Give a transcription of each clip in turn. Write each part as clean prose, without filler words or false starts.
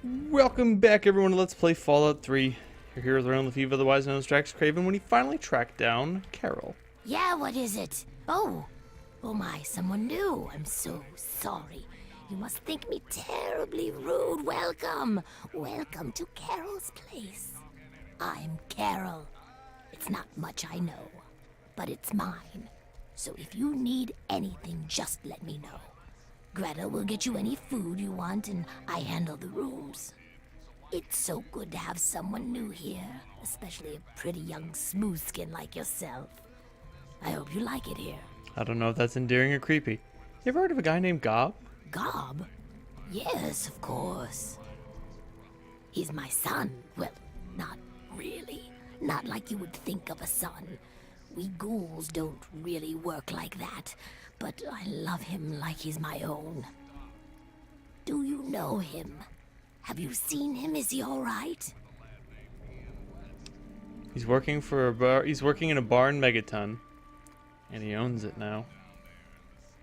Welcome back, everyone, to Let's Play Fallout 3. You're here with Ronald Lefebvre, otherwise known as DraxxKraven, when he finally tracked down Carol. Yeah, what is it? Oh my, someone new. I'm so sorry. You must think me terribly rude. Welcome to Carol's place. I'm Carol. It's not much, I know, but it's mine. So if you need anything, just let me know. Greta will get you any food you want, and I handle the rooms. It's so good to have someone new here, especially a pretty young smooth skin like yourself. I hope you like it here. I don't know if that's endearing or creepy. You ever heard of a guy named Gob? Gob? Yes, of course. He's my son. Well, not really. Not like you would think of a son. We ghouls don't really work like that, but I love him like he's my own. Do you know him? Have you seen him? Is he all right? He's working for a bar. He's working in a bar in Megaton, and he owns it now.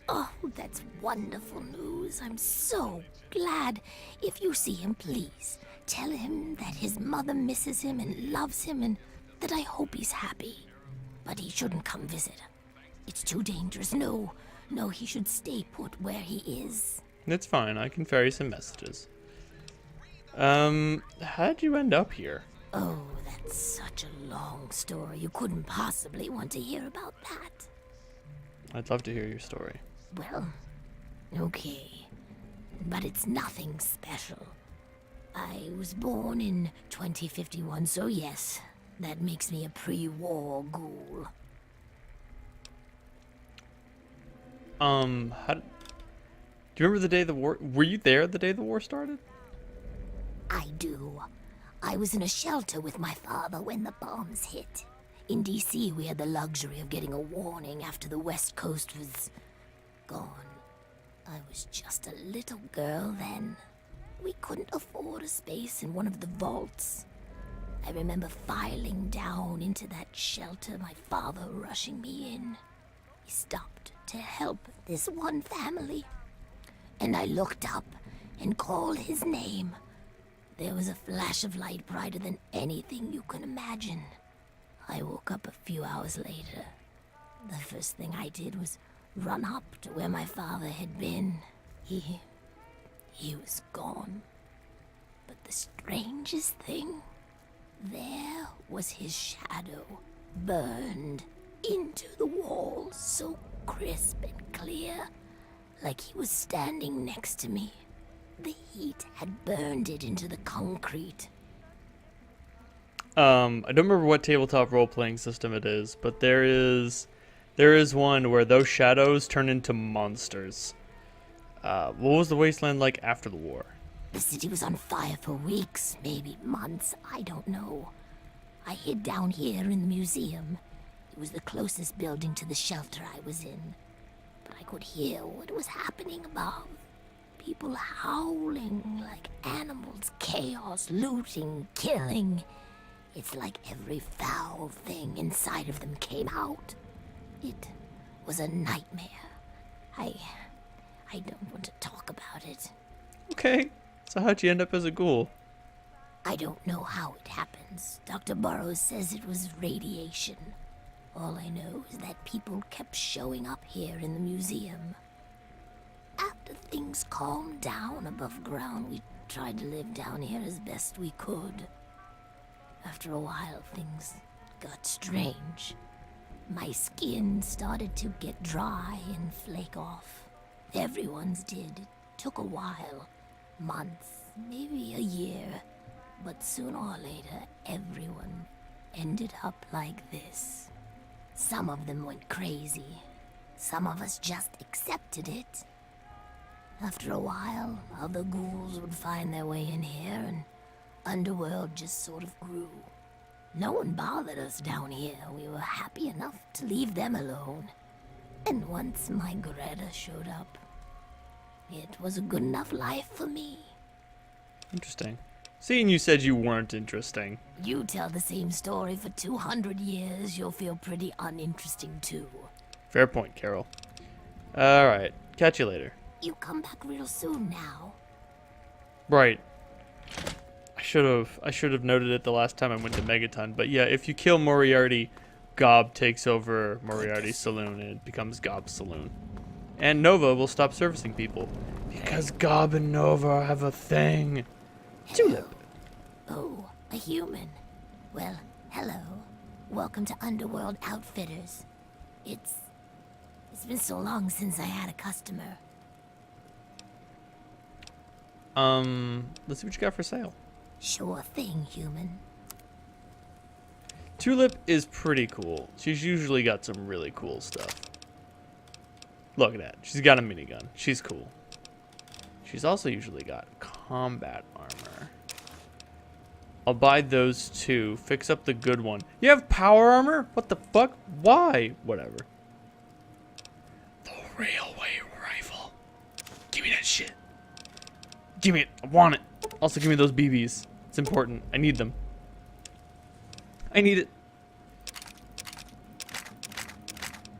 Oh, that's wonderful news. I'm so glad. If you see him, please tell him that his mother misses him and loves him, and that I hope he's happy. But he shouldn't come visit. It's too dangerous. No, he should stay put where he is. It's fine. I can ferry some messages. How'd you end up here? Oh, that's such a long story. You couldn't possibly want to hear about that. I'd love to hear your story. Well, okay. But it's nothing special. I was born in 2051, so yes, that makes me a pre-war ghoul. Do you remember the day the war? Were you there the day the war started? I do. I was in a shelter with my father when the bombs hit. In D.C., we had the luxury of getting a warning after the West Coast was gone. I was just a little girl then. We couldn't afford a space in one of the vaults. I remember filing down into that shelter, my father rushing me in. He stopped to help this one family. And I looked up and called his name. There was a flash of light brighter than anything you can imagine. I woke up a few hours later. The first thing I did was run up to where my father had been. He was gone. But the strangest thing, there was his shadow, burned into the wall, so crisp and clear, like he was standing next to me. The heat had burned it into the concrete. I don't remember what tabletop role-playing system it is, but there is one where those shadows turn into monsters. What was the wasteland like after the war? The city was on fire for weeks, maybe months, I don't know. I hid down here in the museum. It was the closest building to the shelter I was in. But I could hear what was happening above. People howling like animals, chaos, looting, killing. It's like every foul thing inside of them came out. It was a nightmare. I don't want to talk about it. Okay, so how'd you end up as a ghoul? I don't know how it happens. Dr. Burroughs says it was radiation. All I know is that people kept showing up here in the museum. After things calmed down above ground, we tried to live down here as best we could. After a while, things got strange. My skin started to get dry and flake off. Everyone's did. It took a while. Months, maybe a year. But sooner or later, everyone ended up like this. Some of them went crazy. Some of us just accepted it. After a while, other ghouls would find their way in here, and Underworld just sort of grew. No one bothered us down here. We were happy enough to leave them alone. And once my Greta showed up, it was a good enough life for me. Interesting. Seeing you said you weren't interesting. You tell the same story for 200 years, you'll feel pretty uninteresting too. Fair point, Carol. Alright, catch you later. You come back real soon now. Right. should have noted it the last time I went to Megaton. But yeah, if you kill Moriarty, Gob takes over Moriarty's saloon and it becomes Gob's saloon. And Nova will stop servicing people because Gob and Nova have a thing. Tulip. Oh, a human. Well, hello. Welcome to Underworld Outfitters. It's been so long since I had a customer. Let's see what you got for sale. Sure thing, human. Tulip is pretty cool. She's usually got some really cool stuff. Look at that. She's got a minigun. She's cool. She's also usually got combat armor. I'll buy those two. Fix up the good one. You have power armor? What the fuck? Why? Whatever. The railway rifle. Give me that shit. Give me it. I want it. Also, give me those BBs. It's important. I need them. I need it.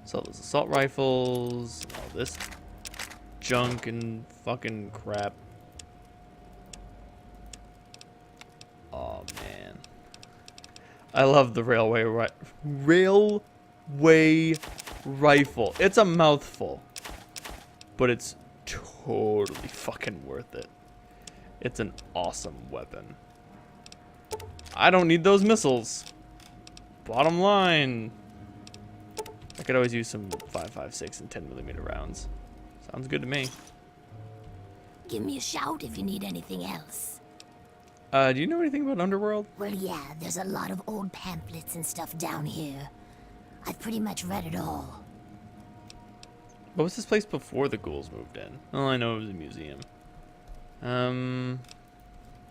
So those assault rifles, and all this junk and fucking crap. Oh man, I love the railway rifle. It's a mouthful, but it's totally fucking worth it. It's an awesome weapon. I don't need those missiles. Bottom line, I could always use some 5.56 and 10mm rounds. Sounds good to me. Give me a shout if you need anything else. Do you know anything about Underworld? Well, yeah, there's a lot of old pamphlets and stuff down here. I've pretty much read it all. What was this place before the ghouls moved in? All I know it was a museum.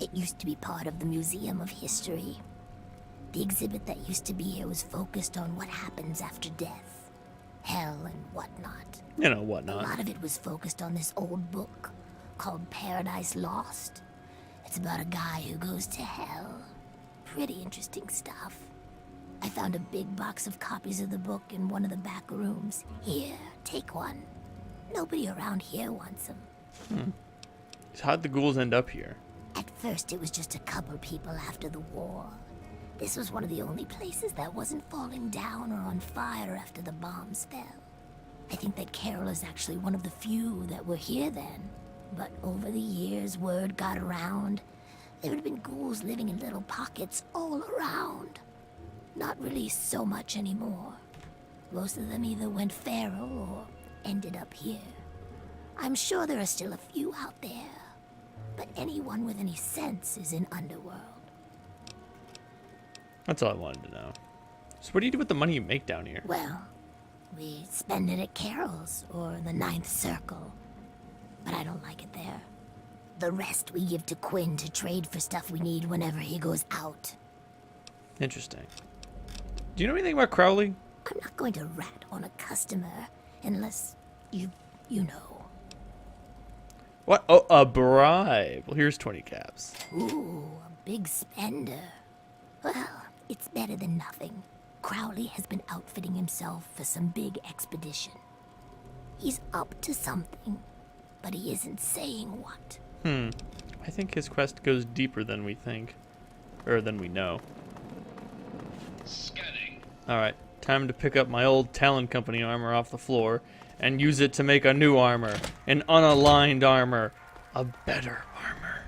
It used to be part of the Museum of History. The exhibit that used to be here was focused on what happens after death, hell and whatnot. You know, A whatnot. lot of it was focused on this old book called Paradise Lost. It's about a guy who goes to hell. Pretty interesting stuff. I found a big box of copies of the book in one of the back rooms. Here, take one. Nobody around here wants them. So how'd the ghouls end up here? At first, it was just a couple people after the war. This was one of the only places that wasn't falling down or on fire after the bombs fell. I think that Carol is actually one of the few that were here then. But over the years, word got around. There had been ghouls living in little pockets all around. Not really so much anymore. Most of them either went feral or ended up here. I'm sure there are still a few out there. But anyone with any sense is in Underworld. That's all I wanted to know. So what do you do with the money you make down here? Well, we spend it at Carol's or the Ninth Circle. But I don't like it there. The rest we give to Quinn to trade for stuff we need whenever he goes out. Interesting. Do you know anything about Crowley? I'm not going to rat on a customer unless you know. What? Oh, a bribe. Well, here's 20 caps. Ooh, a big spender. Well, it's better than nothing. Crowley has been outfitting himself for some big expedition. He's up to something, but he isn't saying what. I think his quest goes deeper than we think. Or than we know. Scanning. Alright, time to pick up my old Talon Company armor off the floor and use it to make a new armor. An unaligned armor. A better armor.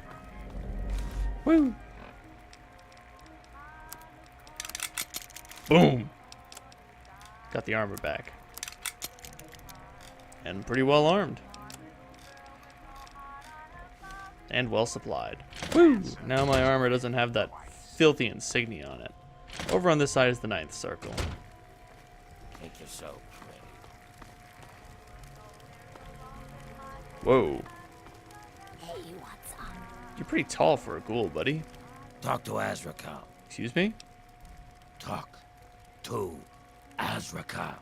Woo! Boom! Got the armor back. And pretty well armed. And well supplied. Woo! Now my armor doesn't have that filthy insignia on it. Over on this side is the Ninth Circle. Take yourself, Whoa. Hey, what's up? You're pretty tall for a ghoul, buddy. Talk to Azrakal. Excuse me? Talk to Azrakal.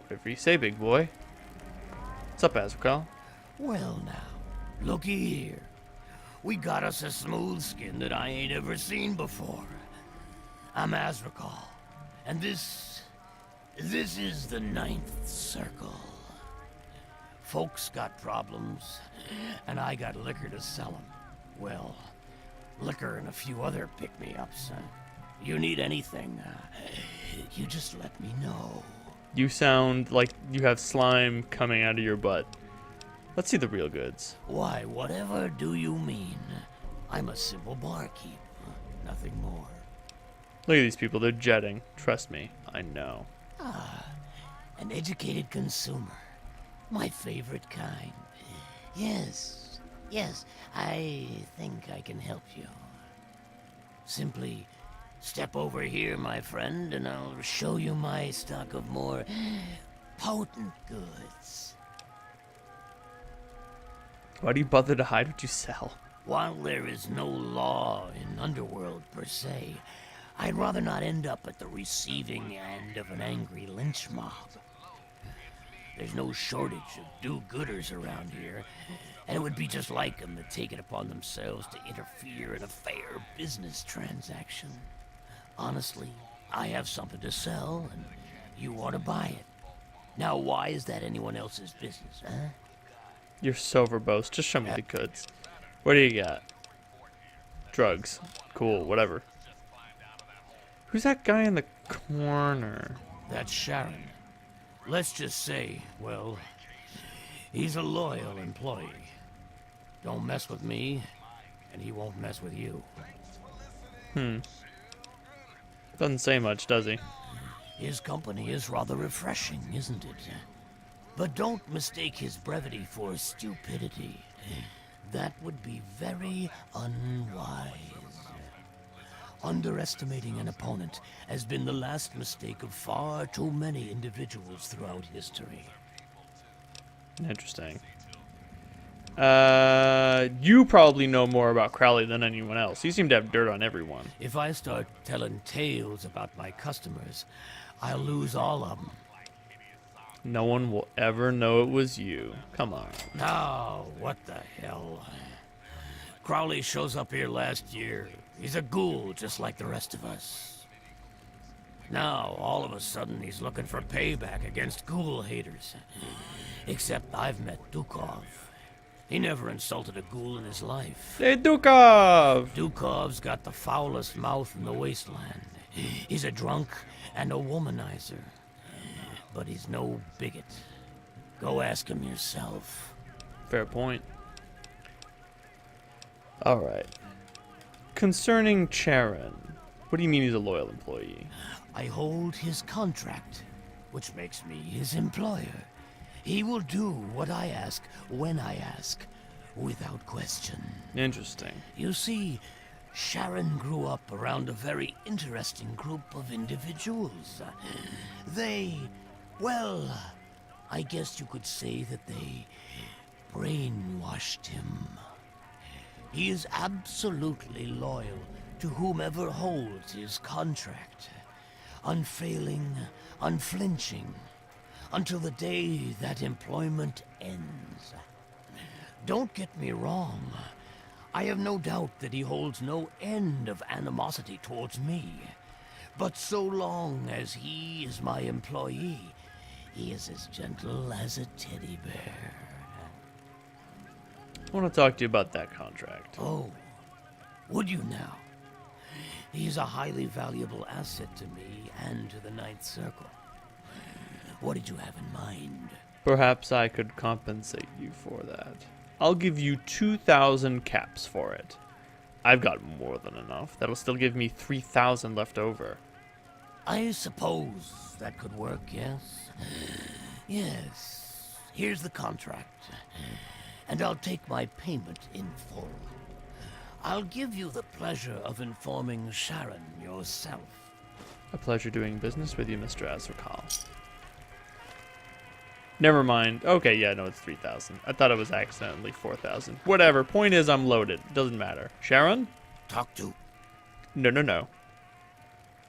Whatever you say, big boy. What's up, Azrakal? Well now, looky here. We got us a smooth skin that I ain't ever seen before. I'm Azrakal, and this is the Ninth Circle. Folks got problems, and I got liquor to sell 'em. Well, liquor, and a few other pick-me-ups. You need anything, you just let me know. You sound like you have slime coming out of your butt. Let's see the real goods. Why, whatever do you mean? I'm a simple barkeep, nothing more. Look at these people, they're jetting. Trust me, I know. An educated consumer. My favorite kind. Yes, I think I can help you. Simply step over here, my friend, and I'll show you my stock of more potent goods. Why do you bother to hide what you sell? While there is no law in Underworld per se, I'd rather not end up at the receiving end of an angry lynch mob. There's no shortage of do-gooders around here, and it would be just like them to take it upon themselves to interfere in a fair business transaction. Honestly, I have something to sell, and you want to buy it. Now, why is that anyone else's business, huh? You're so verbose. Just show me the goods. What do you got? Drugs. Cool, whatever. Who's that guy in the corner? That's Sharon. Let's just say, well, he's a loyal employee. Don't mess with me, and he won't mess with you. Doesn't say much, does he? His company is rather refreshing, isn't it? But don't mistake his brevity for stupidity. That would be very unwise. Underestimating an opponent has been the last mistake of far too many individuals throughout history. Interesting. You probably know more about Crowley than anyone else. You seem to have dirt on everyone. If I start telling tales about my customers, I'll lose all of them. No one will ever know it was you. Come on. Now, what the hell? Crowley shows up here last year. He's a ghoul just like the rest of us. Now, all of a sudden, he's looking for payback against ghoul haters. Except I've met Dukov. He never insulted a ghoul in his life. Hey, Dukov! Dukov's got the foulest mouth in the wasteland. He's a drunk and a womanizer. But he's no bigot. Go ask him yourself. Fair point. Alright. Concerning Charon, what do you mean he's a loyal employee? I hold his contract, which makes me his employer. He will do what I ask, when I ask, without question. Interesting. You see, Sharon grew up around a very interesting group of individuals. Well, I guess you could say that they brainwashed him. He is absolutely loyal to whomever holds his contract. Unfailing, unflinching, until the day that employment ends. Don't get me wrong. I have no doubt that he holds no end of animosity towards me. But so long as he is my employee, he is as gentle as a teddy bear. I want to talk to you about that contract. Oh, would you now? He's a highly valuable asset to me and to the Ninth Circle. What did you have in mind? Perhaps I could compensate you for that. I'll give you 2,000 caps for it. I've got more than enough. That'll still give me 3,000 left over. I suppose that could work, yes? Yes. Here's the contract. And I'll take my payment in full. I'll give you the pleasure of informing Sharon yourself. A pleasure doing business with you, Mr. Azrakal. Never mind. Okay, yeah, no, it's 3,000. I thought it was accidentally 4,000. Whatever. Point is, I'm loaded. Doesn't matter. Sharon? Talk to. No.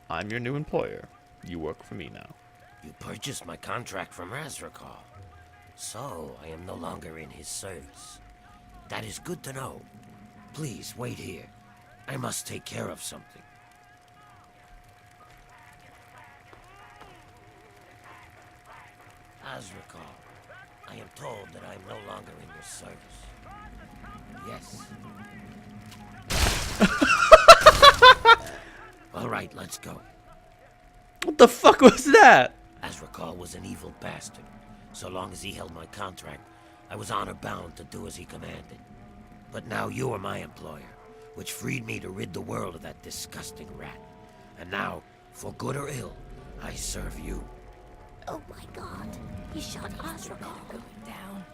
I'm your new employer. You work for me now. You purchased my contract from Azrakal, so I am no longer in his service. That is good to know. Please, wait here. I must take care of something. Azrakal, I am told that I am no longer in your service. Yes. All right, let's go. What the fuck was that? Azrakal was an evil bastard. So long as he held my contract, I was honor-bound to do as he commanded. But now you are my employer, which freed me to rid the world of that disgusting rat. And now, for good or ill, I serve you. Oh my god, he shot Azrakal. Down.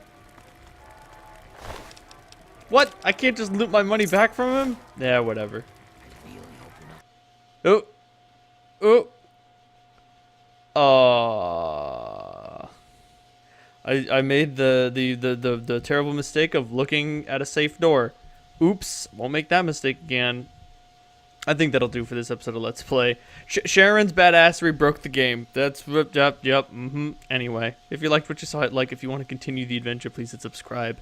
What? I can't just loot my money back from him? Yeah, whatever. I really hope you're not. Oh. Oh. I made the terrible mistake of looking at a safe door. Oops. Won't make that mistake again. I think that'll do for this episode of Let's Play. Sharon's badassery broke the game. That's yep. Anyway, if you liked what you saw, hit like. If you want to continue the adventure, please hit subscribe.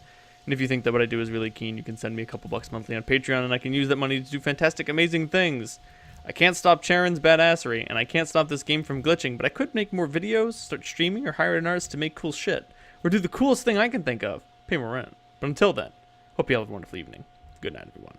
And if you think that what I do is really keen, you can send me a couple bucks monthly on Patreon, and I can use that money to do fantastic, amazing things. I can't stop Sharon's badassery, and I can't stop this game from glitching, but I could make more videos, start streaming, or hire an artist to make cool shit. Or do the coolest thing I can think of, pay more rent. But until then, hope you all have a wonderful evening. Good night, everyone.